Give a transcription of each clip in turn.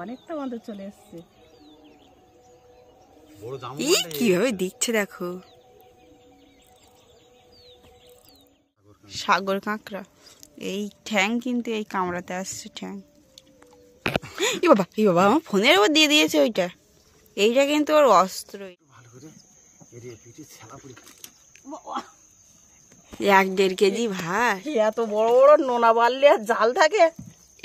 অনেকটা আমাদের চলে এসছে। এই কিভাবে দিচ্ছে দেখো, সাগর কাঁকড়া। এই ঠ্যাং কিন্তু এই কামড়াতে আসছে ঠ্যাং। এই বাবা আমার ফোনের উপর দিয়ে দিয়েছে ওইটা। এইটা কিন্তু ওর অস্ত্র। 1-1.5 কেজি ভাত। এত বড় বড় নোনা বাললে আর জাল থাকে।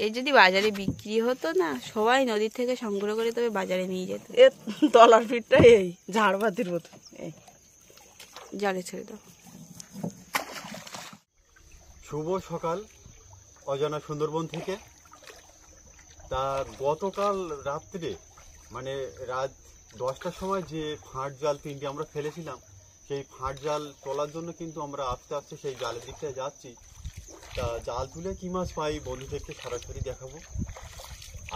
এই যদি বাজারে বিক্রি হতো না, সবাই নদীর থেকে সংগ্রহ করে তবে বাজারে নিয়ে যেত। এর তলার পিঠটা এই ঝাড়বাতির মতো। এই জালে ছেড়ে দাও। শুভ সকাল অজানা সুন্দরবন থেকে। তা গতকাল রাত্রে মানে রাত 10টার সময় যে ফাঁট জাল 3টি আমরা ফেলেছিলাম, সেই ফাঁট জাল তোলার জন্য কিন্তু আমরা আস্তে আস্তে সেই জালের দিকটায় যাচ্ছি। তা জাল তুলে কী মাছ পাই বন্ধুদেরকে সরাসরি দেখাবো।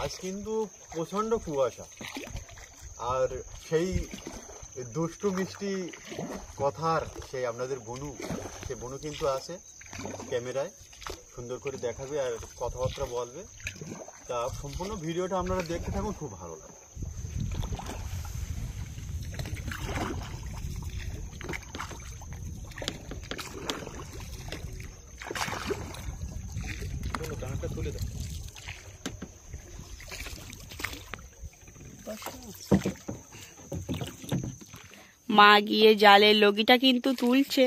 আজ কিন্তু প্রচণ্ড কুয়াশা, আর সেই দুষ্টু মিষ্টি কথার সেই আপনাদের বনু, সে বনু কিন্তু আছে ক্যামেরায়, সুন্দর করে দেখাবে আর কথাবার্তা বলবে। তা সম্পূর্ণ ভিডিওটা আপনারা দেখতে থাকুন, খুব ভালো লাগে। গানটা তুলে দাও। মা গিয়ে জালের লগিটা কিন্তু তুলছে।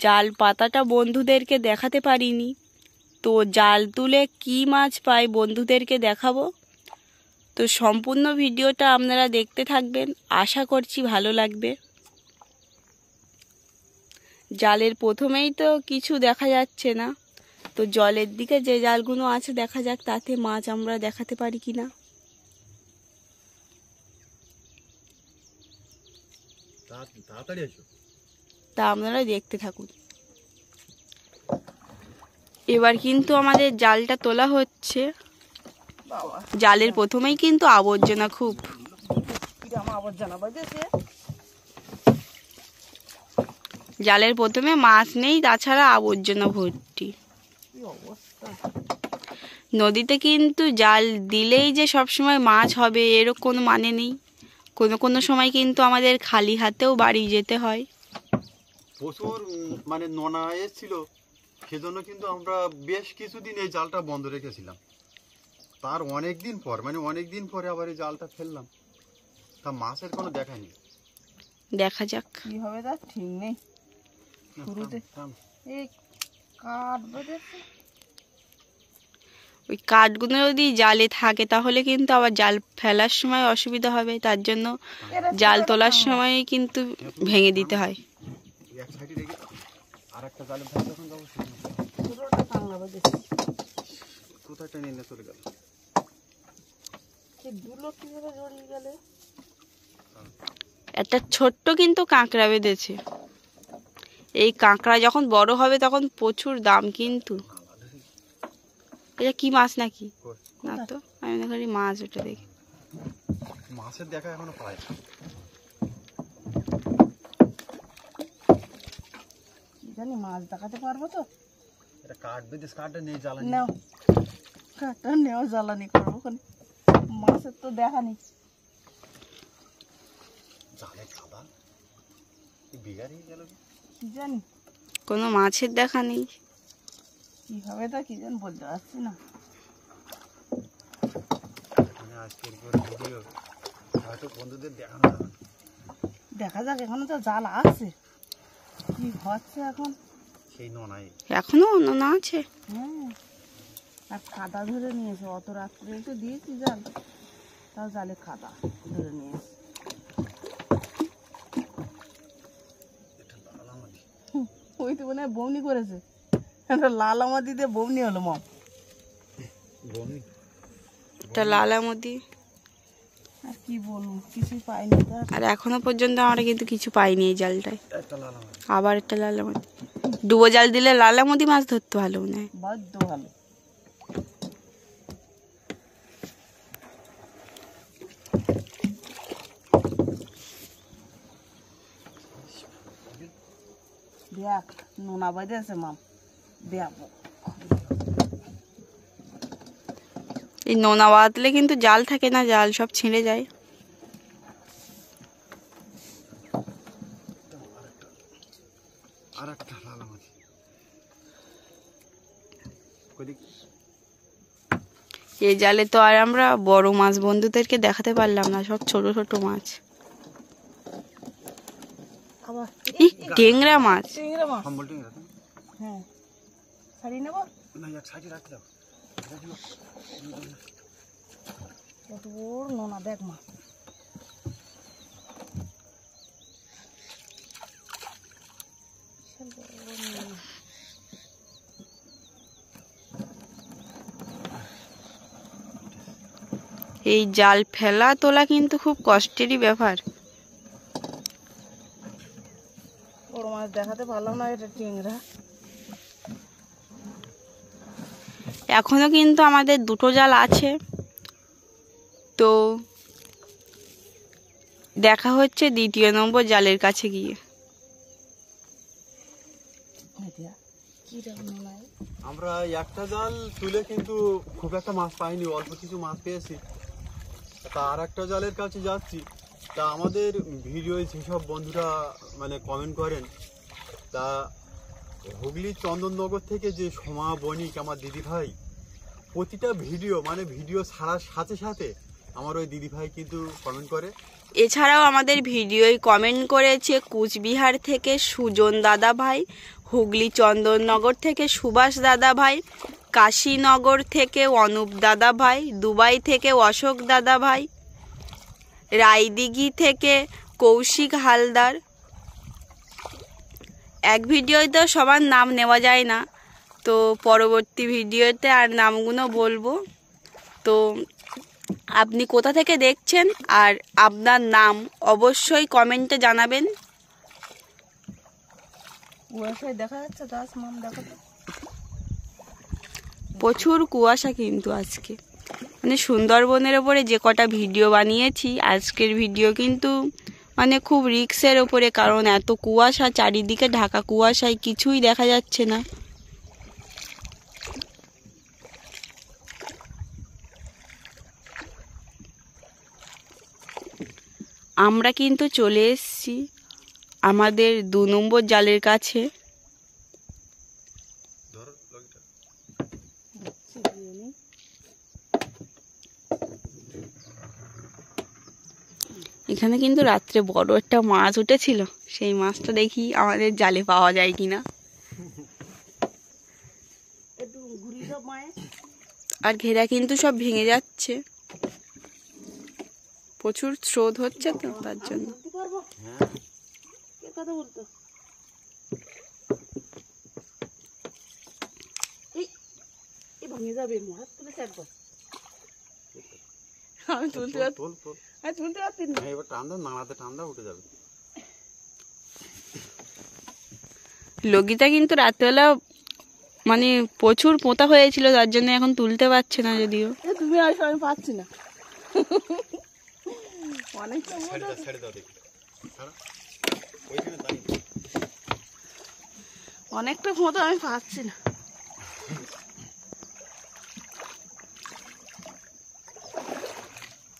জাল পাতাটা বন্ধুদেরকে দেখাতে পারিনি, তো জাল তুলে কি মাছ পাই বন্ধুদেরকে দেখাবো। তো সম্পূর্ণ ভিডিওটা আপনারা দেখতে থাকবেন, আশা করছি ভালো লাগবে। জালের প্রথমেই তো কিছু দেখা যাচ্ছে না, তো জলের দিকে যে জালগুলো আছে দেখা যাক তাতে মাছ আমরা দেখাতে পারি কিনা। তা আপনারা দেখতে থাকুন। এবার কিন্তু আমাদের জালটা তোলা হচ্ছে। জালের প্রথমেই কিন্তু আবর্জনা খুব। জালের প্রথমে মাছ নেই, তাছাড়া আবর্জনা ভর্তি। নদীতে কিন্তু জাল দিলেই যে সবসময় মাছ হবে এরও কোনো মানে নেই। কোনো সময় কিন্তু আমাদের খালি হাতেও বাড়ি যেতে হয়। প্রচুর মানে নোনা এসেছিল, সেজন্য কিন্তু আমরা বেশ কিছুদিন এই জালটা বন্ধ রেখেছিলাম। তার অনেক দিন পরে আবার এই জালটা ফেললাম, তা মাছের কোনো দেখা নেই। দেখা যাক কি হবে তার ঠিক নেই। শুরুতে এই কাঠ বেঁধেছে, ওই কাঠগুলো যদি জালে থাকে তাহলে কিন্তু আবার জাল ফেলার সময় অসুবিধা হবে, তার জন্য জাল তোলার সময় কিন্তু ভেঙে দিতে হয়। এক সাইডে রেখে আর একটা জালের ধারে যখন যাবো পুরোটা কাংলা বেঁধেছে। কোথায় টেনে নিয়ে চলে গেল। দুলো কিভাবে জড়িয়ে গেলে। একটা ছোট্ট কিন্তু কাঁকড়া বেঁধেছে। এই কাঁকড়া যখন বড় হবে তখন প্রচুর দাম কিন্তু। এটা কি মাছ নাকি? না তো, আমি খালি মাছ ওটা দেখি। মাছের দেখা এখনো পাই না। জানি মাছ দেখাতে পারবো তো। এটা কাঠ বেঁধে কাঠটা নেই, জ্বালানি নাও, কাঠটা নেও, জ্বালানি করবো। মাছের তো দেখা নেই। জালে খাবার বিঘার হয়ে গেল, কি জানি কোনো মাছের দেখা নেই। কি হবে তা কি জানি বলতে পারছি না। আজকের পরে ভিডিও হয়তো বন্ধুদের দেখানো যাবে। দেখা যাক, এখনো তো জাল আছে, কি হচ্ছে এখন। সেই নোনাই এখনো নোনা আছে। হ্যাঁ, আর কাদা ধরে নিয়েছে। অত রাত্রে তো দিয়েছি জাল, তাও জালে কাদা ধরে নিয়েছে। ওই তো মনে হয় বৌনি করেছে, একটা লাল আমাদি দিয়ে বৌনি হলো। মম বৌনি, একটা লালামতি। আর কি বলবো, কিছুই পাইনি। আর এখনো পর্যন্ত আমরা কিন্তু কিছু পাইনি এই জালটায়। একটা লালামতি, আবার একটা লালামতি। ডুবো জাল দিলে লালামতি মাছ ধরতে ভালো মনে হয়। বড্ড ভালো। দেখ নোনা বেঁধেছে মাম, দেখ এই নোনা বাঁধলে কিন্তু জাল থাকে না, জাল সব ছিঁড়ে যায়। আর একটা লাল মাছ। এই জালে তো আর আমরা বড় মাছ বন্ধুদেরকে দেখাতে পারলাম না, সব ছোট ছোট মাছ। আবার টেংরা মাছ। চিংড়ি মাছ। সম্বল টেংরা। হ্যাঁ, ছাড়িয়ে নেব। না, এক সাইডে রাখতে দাও। কত বড় নোনা দেখ মা। এই জাল ফেলা তোলা কিন্তু খুব কষ্টেরই ব্যাপার। বড় মাছ দেখাতে পারলাম না, এটা টেংরা। এখনো কিন্তু আমাদের দুটো জাল আছে, তো দেখা হচ্ছে 2য় নম্বর জালের কাছে গিয়ে। আমরা একটা জাল তুলে কিন্তু খুব একটা মাছ পাইনি, অল্প কিছু মাছ পেয়েছি। তা আর একটা জালের কাছে যাচ্ছি। তা আমাদের ভিডিওয় যেসব বন্ধুরা মানে কমেন্ট করেন, তা হুগলি চন্দননগর থেকে যে সোমা বণিক আমার দিদি ভাই, প্রতিটা ভিডিও ছাড়ার সাথে সাথে আমার ওই দিদি ভাই কিন্তু কমেন্ট করে। এছাড়াও আমাদের ভিডিওয় কমেন্ট করেছে কুচবিহার থেকে সুজন দাদা ভাই, হুগলি চন্দননগর থেকে সুভাষ দাদা ভাই, কাশীনগর থেকে অনুপ দাদা ভাই, দুবাই থেকে অশোক দাদা ভাই, রায়দিঘি থেকে কৌশিক হালদার। এক ভিডিওতে তো সবার নাম নেওয়া যায় না, তো পরবর্তী ভিডিওতে আর নামগুলো বলবো। তো আপনি কোথা থেকে দেখছেন আর আপনার নাম অবশ্যই কমেন্টে জানাবেন। কুয়াশায় দেখা যাচ্ছে গাছ, মাম দেখো তো। প্রচুর কুয়াশা কিন্তু আজকে, মানে সুন্দরবনের ওপরে যে কটা ভিডিও বানিয়েছি, আজকের ভিডিও কিন্তু মানে খুব রিস্কের ওপরে, কারণ এত কুয়াশা, চারিদিকে ঢাকা কুয়াশায় কিছুই দেখা যাচ্ছে না। আমরা কিন্তু চলে এসেছি আমাদের 2 নম্বর জালের কাছে। এখানে কিন্তু রাত্রে বড় একটা মাছ উঠেছিল, সেই মাছটা দেখি আমাদের জালে পাওয়া যায় কিনা। আর ঘেরা কিন্তু সব ভেঙে যাচ্ছে, প্রচুর স্রোত হচ্ছে তো তার জন্য। আমি তুলতে পারছি না। এবার টান্দা নাড়াতে ঠান্ডা উঠে যাবে। লগিটা কিন্তু রাত্রেবেলা মানে প্রচুর পোঁতা হয়েছিল, তার জন্য এখন তুলতে পারছে না। যদিও তুমি আসো, আমি পাচ্ছি না। অনেকটা ফোঁটা আমি পাচ্ছি না।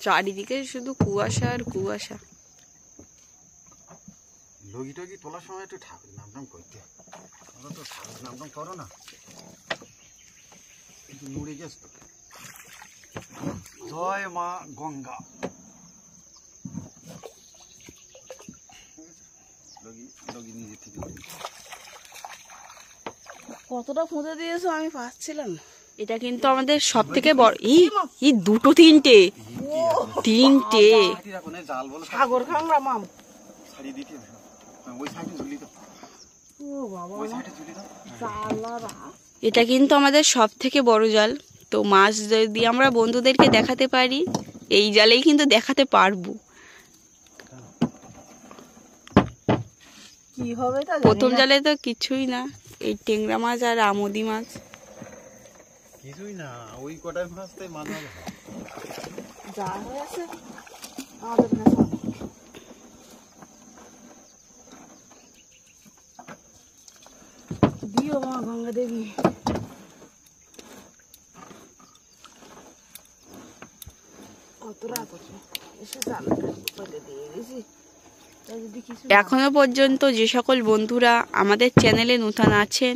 চারিদিকে শুধু কুয়াশা আর কুয়াশা। লগিটা কি তোলার সময় একটু ঠাকুর নাম করতে, আমরা তো ঠাকুর নাম করো না, কিন্তু নড়ে গেছে তো। জয় মা গঙ্গা। লগি নিজে থেকে কতটা ফুঁতে দিয়েছো আমি পাচ্ছিলাম না। এটা কিন্তু আমাদের সব থেকে বড়। এই দুটো তিনটে সাগর খাংরা মাম। এটা কিন্তু আমাদের সব থেকে বড় জাল। তো মাছ যদি আমরা বন্ধুদেরকে দেখাতে পারি, এই জালেই কিন্তু দেখাতে পারবো। কি হবে তা প্রথম জালে তো কিছুই না, এই টেংরা মাছ আর আমুদি মাছ কিছুই না, ওই কটাই মাছ তাই মাছ যা হয়েছে আমাদের কাছে। দিও মা গঙ্গা দেবী। অত রাত এসে জাল পেতে দিয়ে গেছি, তাই যদি কিছু এখনো পর্যন্ত যে সকল বন্ধুরা আমাদের চ্যানেলে নতুন আছেন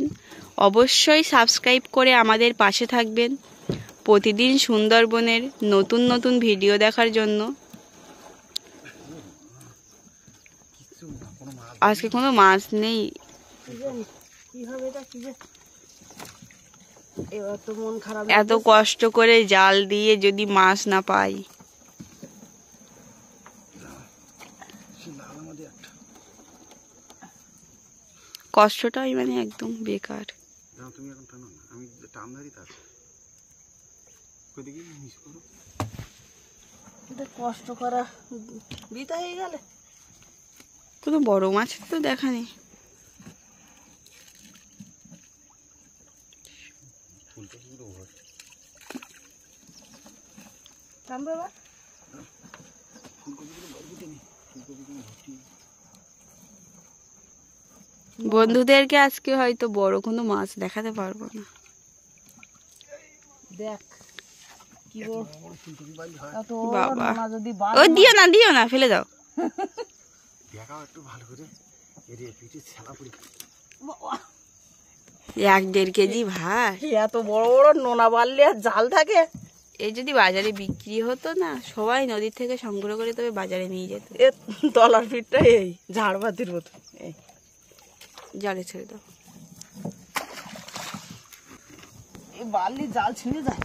অবশ্যই সাবস্ক্রাইব করে আমাদের পাশে থাকবেন প্রতিদিন সুন্দরবনের নতুন নতুন ভিডিও দেখার জন্য। আজকে কোনো মাছ নেই। কি জানি কি হবে এটা, কি যে এবার তো মন খারাপ এত কষ্ট করে জাল দিয়ে যদি মাছ না পাই, কষ্টটাই মানে একদম বেকার। কষ্ট করা বৃথা হয়ে গেলে। কোনো বড় মাছ তো দেখা নেই। টানবে বা বন্ধুদেরকে আজকে হয়তো বড় কোনো মাছ দেখাতে পারবো না। দেখ কি বড় এত বাবা, নোনা যদি ও দিও না ফেলে দাও। এক 1.5 কেজি ভাই, এত বড় বড় নোনা বাললে আর জাল থাকে। এই যদি বাজারে বিক্রি হতো না, সবাই নদীর থেকে সংগ্রহ করে তবে বাজারে নিয়ে যেত। এ তলার পিঠটা এই ঝাড়বাতির মতো, এই জালে ছেড়ে দাও। এই বালি জাল ছিঁড়ে যায়।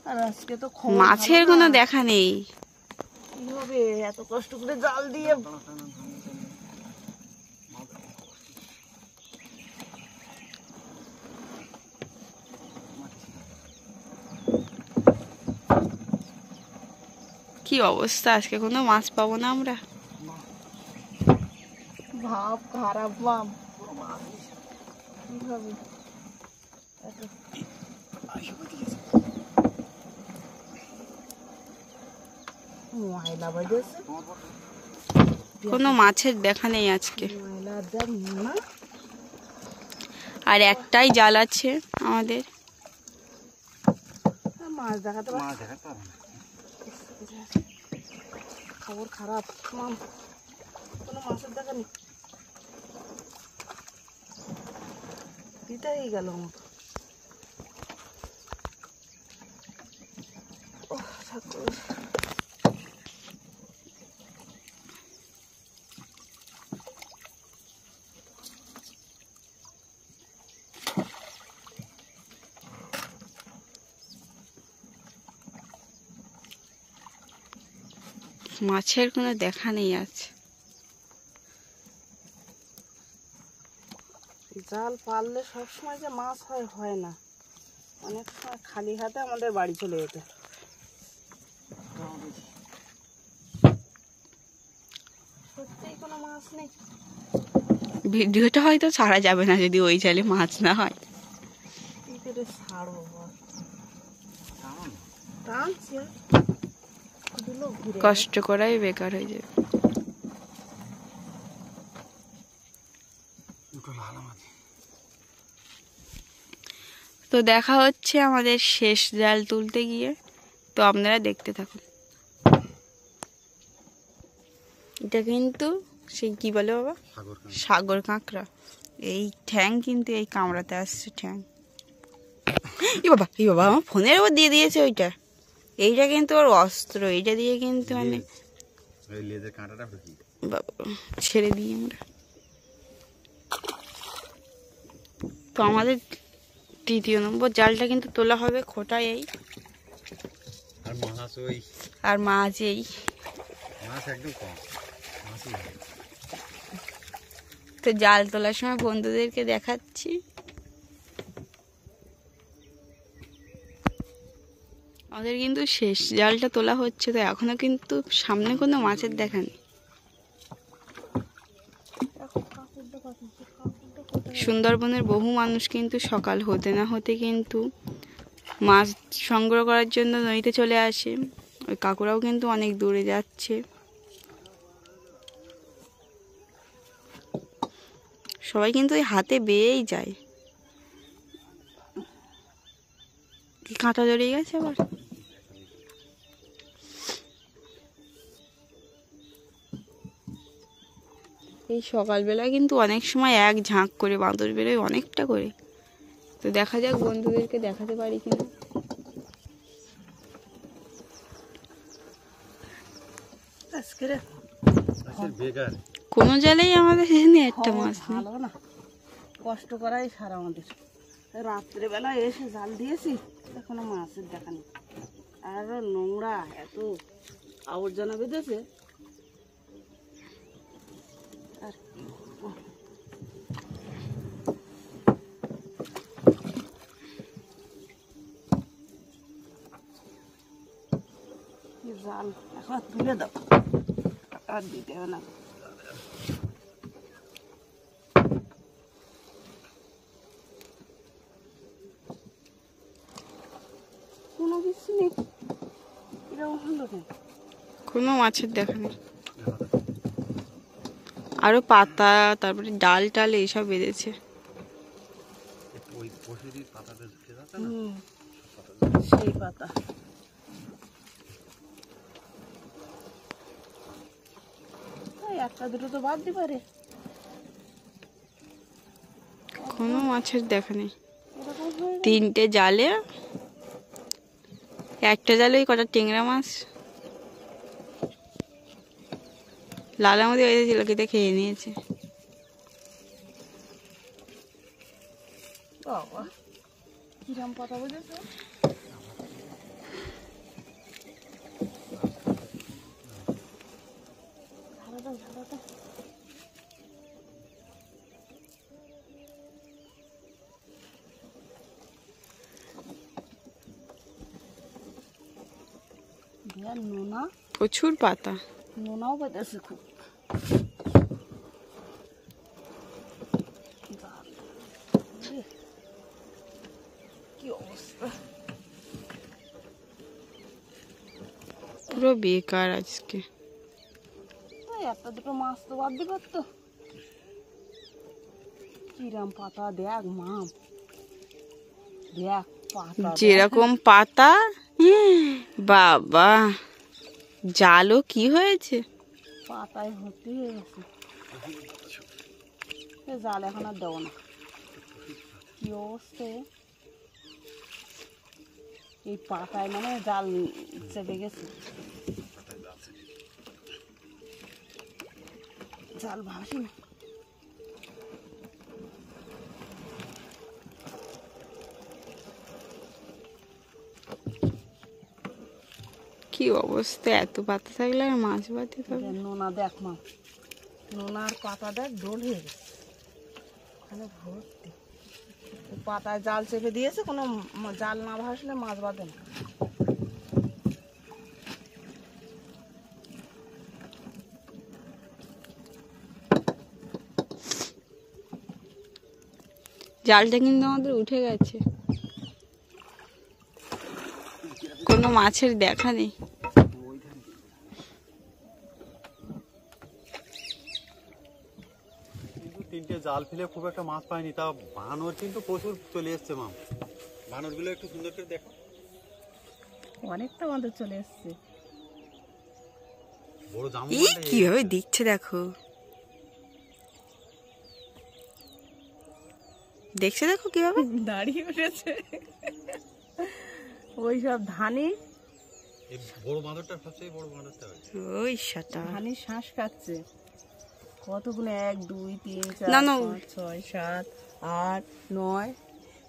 আর আজকে তো মাছের কোনো দেখা নেই। কি হবে এত কষ্ট করে জাল দিয়ে। কি অবস্থা, আজকে কোনো মাছ পাবো না আমরা। ভাব খারাপ মাম কিভাবে ময়লা বাজেছে, কোনো মাছের দেখা নেই আজকে। ময়লা যা নোনা। আর একটাই জাল আছে আমাদের। মাছ দেখাতে পারছি খবর খারাপ মাম, কোনো মাছের দেখা নেই। দিতেই গেল আমার। ঠাকুর মাছের কোনো দেখা নেই আছে। জাল পারলে সবসময় যে মাছ হয় না, অনেক সময় খালি হাতে আমাদের বাড়ি চলে যেতে। সত্যিই কোনো মাছ নেই। ভিডিওটা হয়তো ছাড়া যাবে না যদি ওই জালে মাছ না হয়। কি করে ছাড়বো বল, টানছি কষ্ট করাই বেকার হয়ে যাবে। তো দেখা হচ্ছে আমাদের শেষ জাল তুলতে গিয়ে, তো আপনারা দেখতে থাকুন। এটা কিন্তু সেই কি বলে বাবা, সাগর কাঁকড়া। এই ঠ্যাং কিন্তু এই কামড়াতে আসছে ঠ্যাং। এই বাবা আমার ফোনের ওপর দিয়ে দিয়েছে ওইটা। এইটা কিন্তু ওর অস্ত্র, এইটা দিয়ে কিন্তু অনেক। বাবা ছেড়ে দিই আমরা। তো আমাদের 3য় নম্বর জালটা কিন্তু তোলা হবে খোটা এই, আর মাছ এই। তো জাল তোলার সময় বন্ধুদেরকে দেখাচ্ছি। আমাদের কিন্তু শেষ জালটা তোলা হচ্ছে, তো এখনো কিন্তু সামনে কোনো মাছের দেখা নেই। সুন্দরবনের বহু মানুষ কিন্তু সকাল হতে না হতে কিন্তু মাছ সংগ্রহ করার জন্য নদীতে চলে আসে। ওই কাকুরাও কিন্তু অনেক দূরে যাচ্ছে। সবাই কিন্তু ওই হাতে বেয়েই যায়। কাঁটা জড়িয়ে গেছে আবার। এই সকালবেলা কিন্তু অনেক সময় এক ঝাঁক করে বাঁদর বেরোয়, অনেকটা করে। তো দেখা যাক বন্ধুদেরকে দেখাতে পারি কিনা। কোনো জালেই আমাদের এখানে একটা মাছ নেই। ভালো না, কষ্ট করাই সারা আমাদের। রাত্রেবেলা এসে জাল দিয়েছি, এখনো মাছের দেখা নেই। আর নোংরা, এত আবর্জনা বেঁধেছে। আর কি বলবো। কি জাল এখন তুলে দাও, আর দিতে হবে না। কোনো কিছু নেই, এরকম হলো কেন? কোনো মাছের দেখা নেই। আরো পাতা, তারপরে ডাল টাল এইসব বেঁধেছে। সেই পাতা একটা দুটো তো বাদ দিতে পারে। কোনো মাছের দেখা নেই। এরকম হয়ে তিনটে জালে, একটা জালে ওই কটা টেংরা মাছ, লালার মধ্যে বেঁধেছিল, কেটে খেয়ে নিয়েছে। বাবা কিরম পাতা বুঝেছো? নোনা, প্রচুর পাতা। নোনাও বেঁধেছে খুব। কি অবস্থা, পুরো বেকার আজকে। একটা দুটো মাছ তো বাদ দিতে পারতো। কিরম পাতা দেখ মাম, দেখ পাতা যেরকম পাতা, বাবা জালও কি হয়েছে, পাতায় ভর্তি হয়ে গেছে। জাল এখন আর দেবো না, কি অবস্থা। এই পাতায় মানে জাল চেপে গেছে, জাল ভাসি না। কি অবস্থা, এত পাতা থাকলে আর মাছ বাঁধতে হবে। নোনা দেখ মা, নোনার পাতা দেখ ডোল হয়ে গেছে, ওখানে ভর্তি। পাতায় জাল চেপে দিয়েছে, কোনো জাল না ভাসলে মাছ বাঁধে না। জালটা কিন্তু আমাদের উঠে গেছে, কোনো মাছের দেখা নেই। তিনটে জাল ফেলে খুব একটা মাছ পাইনি, তা বানর কিন্তু প্রচুর চলে এসছে। মাম, বানরগুলো একটু সুন্দর করে দেখো। অনেকটা আমাদের চলে এসছে। বড় জামু কিভাবে দিচ্ছে দেখো, দেখছে দেখো কিভাবে দাঁড়িয়ে উঠেছে। ওই সব ধানি, এই বড় বাঁদরটা সবচেয়ে বড় বাঁদরটা হয়। ওই সাটা ধানি শ্বাস কাটছে। কতগুলো 1 2 3 4 না, না। 5 6 7 8 9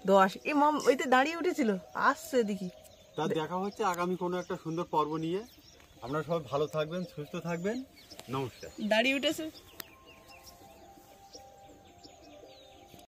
10। এই মাম ওইতে দাঁড়িয়ে উঠেছিল, আসছে দেখি। তা দেখা হচ্ছে আগামী কোনো একটা সুন্দর পর্ব নিয়ে। আপনারা সবাই ভালো থাকবেন, সুস্থ থাকবেন। নমস্কার। দাঁড়িয়ে উঠেছে।